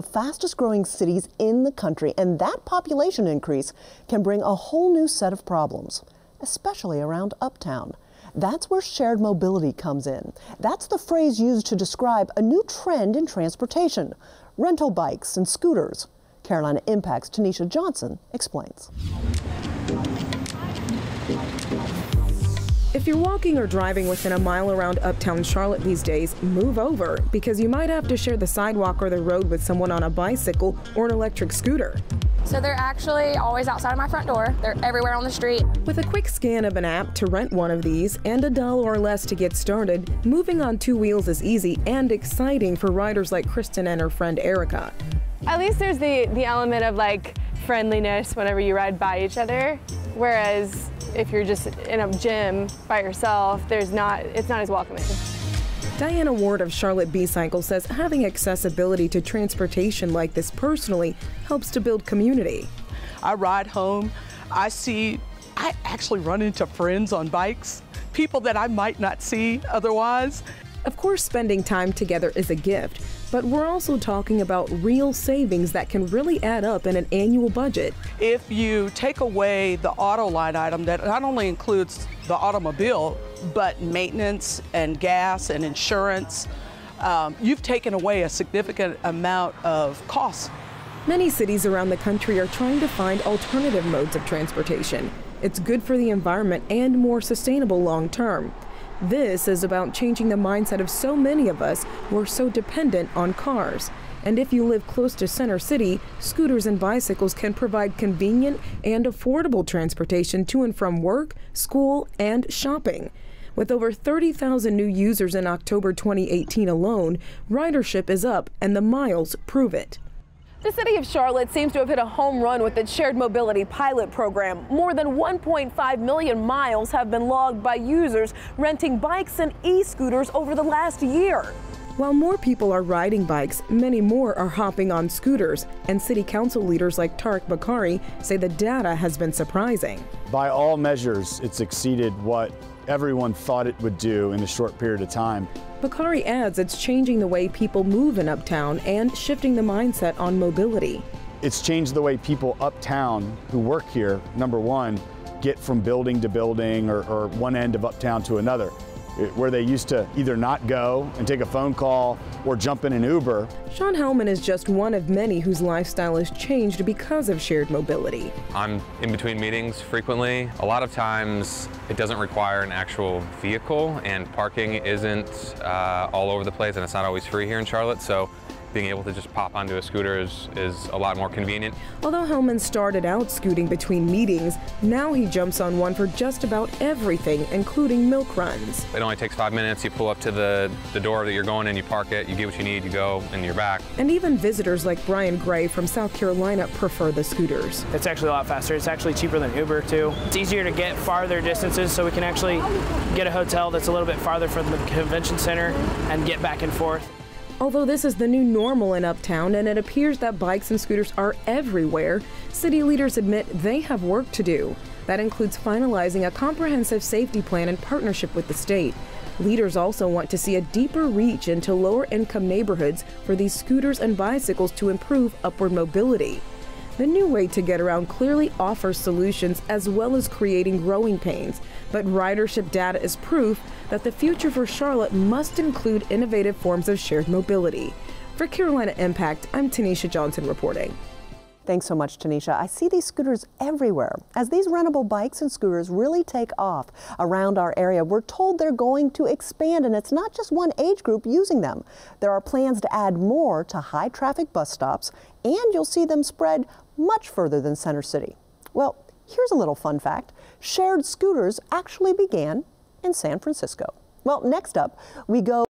the fastest growing cities in the country, and that population increase can bring a whole new set of problems, especially around uptown. That's where shared mobility comes in. That's the phrase used to describe a new trend in transportation: rental bikes and scooters. Carolina Impact's Tanisha Johnson explains. If you're walking or driving within a mile around uptown Charlotte these days, move over, because you might have to share the sidewalk or the road with someone on a bicycle or an electric scooter. So they're actually always outside of my front door. They're everywhere on the street. With a quick scan of an app to rent one of these and $1 or less to get started, moving on two wheels is easy and exciting for riders like Kristen and her friend Erica. At least there's the element of like friendliness whenever you ride by each other, whereas if you're just in a gym by yourself, it's not as welcoming. Diana Ward of Charlotte B-Cycle says having accessibility to transportation like this personally helps to build community. I ride home, I actually run into friends on bikes, people that I might not see otherwise. Of course, spending time together is a gift, but we're also talking about real savings that can really add up in an annual budget. If you take away the auto line item that not only includes the automobile, but maintenance and gas and insurance, you've taken away a significant amount of costs. Many cities around the country are trying to find alternative modes of transportation. It's good for the environment and more sustainable long term. This is about changing the mindset of so many of us who are so dependent on cars. And if you live close to Center City, scooters and bicycles can provide convenient and affordable transportation to and from work, school, and shopping. With over 30,000 new users in October 2018 alone, ridership is up and the miles prove it. The city of Charlotte seems to have hit a home run with its shared mobility pilot program. More than 1.5 million miles have been logged by users renting bikes and e-scooters over the last year. While more people are riding bikes, many more are hopping on scooters, and city council leaders like Tariq Bakari say the data has been surprising. By all measures, it's exceeded what everyone thought it would do in a short period of time. Bakari adds it's changing the way people move in uptown and shifting the mindset on mobility. It's changed the way people uptown who work here, number one, get from building to building or one end of uptown to another, where they used to either not go and take a phone call or jump in an Uber. Sean Hellman is just one of many whose lifestyle has changed because of shared mobility. I'm in between meetings frequently. A lot of times it doesn't require an actual vehicle, and parking isn't all over the place, and it's not always free here in Charlotte. So being able to just pop onto a scooter is a lot more convenient. Although Hellman started out scooting between meetings, now he jumps on one for just about everything, including milk runs. It only takes 5 minutes. You pull up to the door that you're going in, you park it, you get what you need, you go, and you're back. And even visitors like Brian Gray from South Carolina prefer the scooters. It's actually a lot faster. It's actually cheaper than Uber too. It's easier to get farther distances, so we can actually get a hotel that's a little bit farther from the convention center and get back and forth. Although this is the new normal in uptown and it appears that bikes and scooters are everywhere, city leaders admit they have work to do. That includes finalizing a comprehensive safety plan in partnership with the state. Leaders also want to see a deeper reach into lower-income neighborhoods for these scooters and bicycles to improve upward mobility. The new way to get around clearly offers solutions as well as creating growing pains, but ridership data is proof that the future for Charlotte must include innovative forms of shared mobility. For Carolina Impact, I'm Tanisha Johnson reporting. Thanks so much, Tanisha. I see these scooters everywhere. As these rentable bikes and scooters really take off around our area, we're told they're going to expand, and it's not just one age group using them. There are plans to add more to high-traffic bus stops, and you'll see them spread much further than Center City. Well, here's a little fun fact. Shared scooters actually began in San Francisco. Well, next up, we go